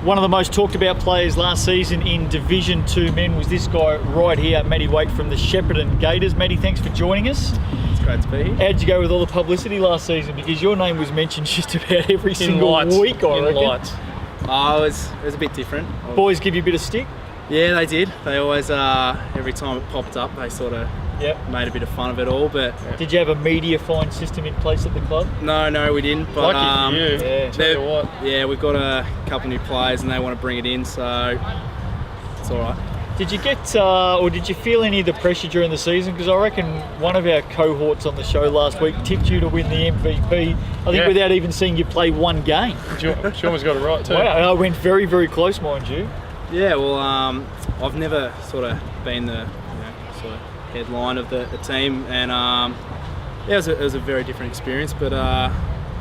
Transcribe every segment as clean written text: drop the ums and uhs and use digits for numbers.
One of the most talked about players last season in Division 2 men was this guy right here, Matty Waight from the Shepparton Gators. Matty, thanks for joining us. It's great to be here. How'd you go with all the publicity last season? Because your name was mentioned just about every single week, I reckon. Lights. Oh, it was a bit different. Boys give you a bit of stick? Yeah, they did. They always, every time it popped up, they sort of made a bit of fun of it all. But did you have a media fine system in place at the club? No, we didn't. But lucky for you. Yeah. Tell you what. Yeah, we've got a couple new players and they want to bring it in, so it's all right. Did you get, or did you feel any of the pressure during the season? Because I reckon one of our cohorts on the show last week tipped you to win the MVP, I think without even seeing you play one game. She almost got it right too. Wow, I went very, very close, mind you. Yeah, well, I've never sort of been the sort of headline of the team, and it was a very different experience, but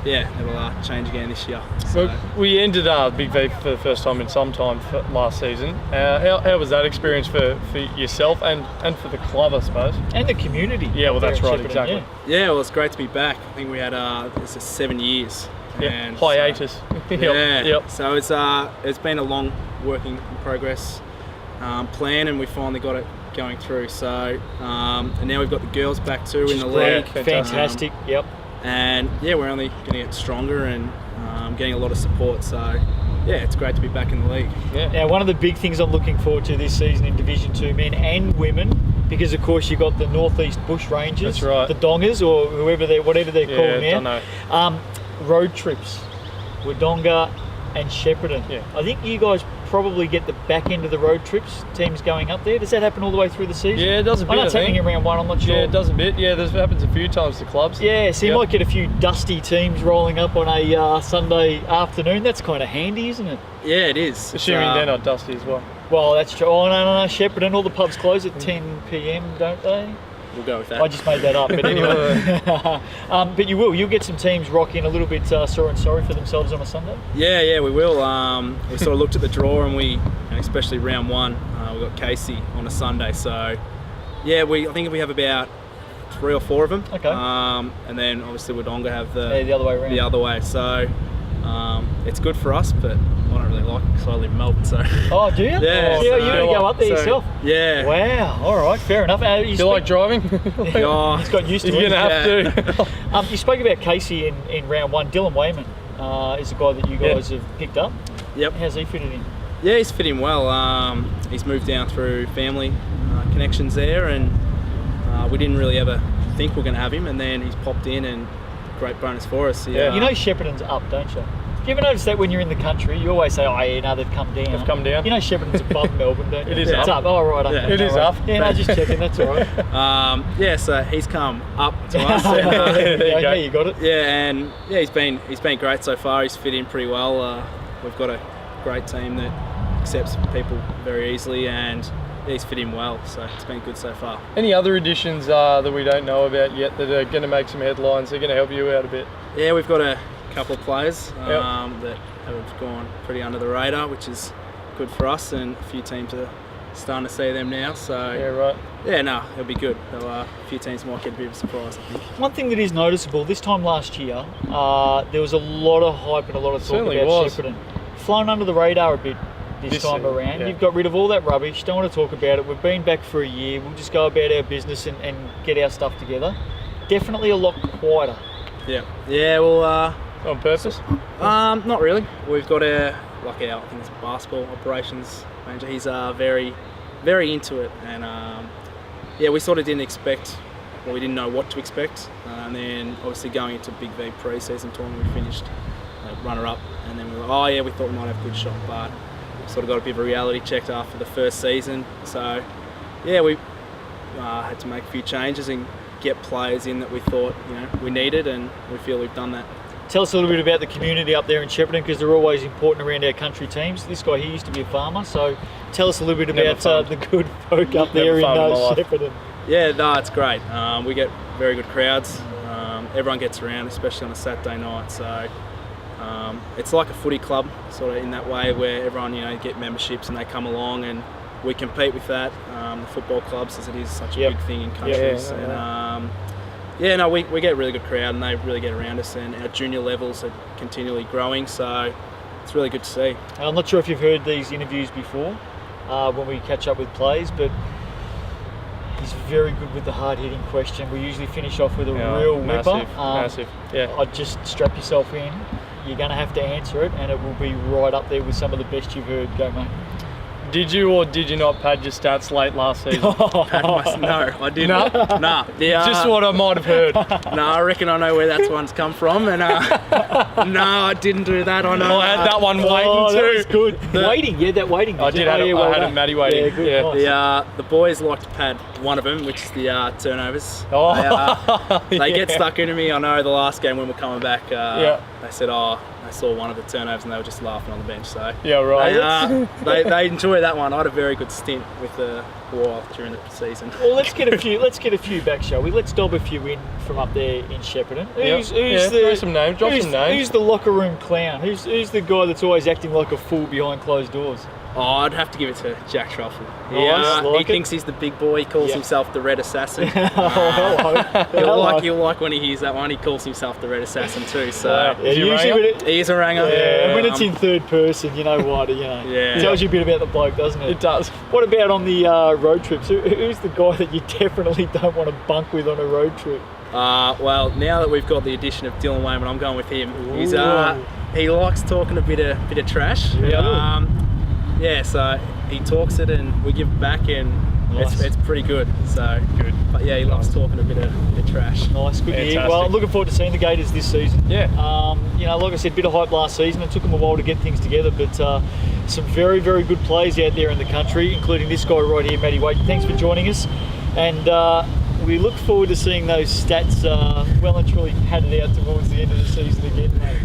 it'll change again this year. So. Well, we ended Big V for the first time in some time last season. How was that experience for yourself and for the club, I suppose? And the community. Yeah, well, that's right, Shepparton, exactly. Yeah, well, it's great to be back. I think we had this is 7 years. Yeah, and hiatus. Yep. So it's been a long working in progress plan, and we finally got it going through. So and now we've got the girls back too in the league. Fantastic. Yep. And we're only going to get stronger and getting a lot of support. So it's great to be back in the league. Yeah. Now, one of the big things I'm looking forward to this season in Division 2 men and women, because of course you've got the Northeast Bush Rangers, that's right, the Dongers, or whatever they're called now. Don't know. Road trips, Wodonga and Shepparton. Yeah. I think you guys probably get the back end of the road trips, teams going up there. Does that happen all the way through the season? Yeah, it does a bit. I know it's happening in round one, I'm not sure. Yeah, it does a bit. Yeah, this happens a few times to clubs. Yeah, so you might get a few dusty teams rolling up on a Sunday afternoon. That's kind of handy, isn't it? Yeah, it is. Assuming they're not dusty as well. Well, that's true. Oh, no. Shepparton, all the pubs close at 10 p.m, don't they? We'll go with that. I just made that up, but anyway. But you'll get some teams rocking a little bit sore and sorry for themselves on a Sunday? Yeah, we will. We sort of looked at the draw, and we, especially round one, we got Casey on a Sunday. So, I think we have about 3 or 4 of them. Okay. And then obviously Wodonga have the other way around. The other way. So, it's good for us, but I don't really like it because I live in Melbourne. So. Oh, do you? Yeah. You got to go up there yourself. Yeah. Wow. All right. Fair enough. You like driving? He's got used to it. You're gonna have to. You spoke about Casey in round one. Dylan Wayman is a guy that you guys have picked up. Yep. How's he fitted in? Yeah, he's fitting well. He's moved down through family connections there, and we didn't really ever think we were going to have him, and then he's popped in, and great bonus for us. Yeah. You know Shepparton's up, don't you? Do you ever notice that when you're in the country, you always say, they've come down. They've come down. You know Shepparton's above Melbourne, don't you? It is It's up. Oh, right. Yeah. It is up. Yeah, no, just checking, that's all right. So he's come up to us. And, there you got it. Yeah, and he's been great so far. He's fit in pretty well. We've got a great team that accepts people very easily, and he's fit in well, so it's been good so far. Any other additions that we don't know about yet that are going to make some headlines? They're going to help you out a bit? Yeah, we've got a couple of players that have gone pretty under the radar, which is good for us, and a few teams are starting to see them now. So it'll be good. A few teams might get a bit of a surprise, I think. One thing that is noticeable, this time last year, there was a lot of hype and a lot of talk about Shepparton. Flown under the radar a bit this time around. Yeah. You've got rid of all that rubbish, don't want to talk about it. We've been back for a year. We'll just go about our business and get our stuff together. Definitely a lot quieter. Yeah, well... on purpose? Not really. We've got I think it's basketball operations manager. He's very, very into it, and we sort of didn't expect, we didn't know what to expect, and then obviously going into Big V pre-season tournament, we finished runner-up, and then we were, we thought we might have a good shot, but we sort of got a bit of a reality check after the first season. So we had to make a few changes and get players in that we thought we needed, and we feel we've done that. Tell us a little bit about the community up there in Shepparton, because they're always important around our country teams. This guy here used to be a farmer, so tell us a little bit about the good folk up there in Shepparton. Yeah, no, it's great. We get very good crowds. Everyone gets around, especially on a Saturday night. So it's like a footy club, sort of in that way, where everyone get memberships and they come along, and we compete with that. The football clubs, as it is such a big thing in countries. We get a really good crowd, and they really get around us, and our junior levels are continually growing, so it's really good to see. And I'm not sure if you've heard these interviews before when we catch up with players, but he's very good with the hard-hitting question. We usually finish off with a real whipper. Massive. Yeah. I'd just strap yourself in. You're going to have to answer it, and it will be right up there with some of the best you've heard. Go, mate. Did you or did you not pad your stats late last season? No, I didn't. No? Nah. Just what I might have heard. No, I reckon I know where that one's come from, and no, I didn't do that. I know. I had that one waiting too. That was good. Waiting, yeah, that waiting. I did. I had a Matty waiting. Yeah, good. Nice. The boys like to pad one of them, which is the turnovers. Oh, They get stuck into me. I know the last game when we're coming back, Yeah. they said, I saw one of the turnovers and they were just laughing on the bench. So yeah, right. they enjoy that one. I had a very good stint with the Wild during the season. Well, let's get a few back, shall we? Let's dob a few in from up there in Shepparton. Throw some names, drop some names. Who's the locker room clown? Who's the guy that's always acting like a fool behind closed doors? Oh, I'd have to give it to Jack Truffle. He thinks he's the big boy. He calls himself the Red Assassin. Hello. He'll like when he hears that one. He calls himself the Red Assassin too. So Usually he is a ranger. and when it's in third person, you know what? It tells you a bit about the bloke, doesn't it? It does. What about on the road trips? Who's the guy that you definitely don't want to bunk with on a road trip? Well, now that we've got the addition of Dylan Wayman, I'm going with him. He likes talking a bit of trash. So he talks it and we give it back, and it's pretty good. So good. But yeah, he loves talking a bit of trash. Nice, good to hear. Well, looking forward to seeing the Gators this season. Yeah. Like I said, bit of hype last season. It took them a while to get things together, but some very, very good players out there in the country, including this guy right here, Matty Waight. Thanks for joining us, and we look forward to seeing those stats well and truly padded out towards the end of the season again, mate.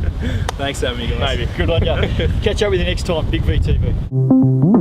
Thanks for having me, guys. Maybe. Good on you. Catch up with you next time, Big VTV.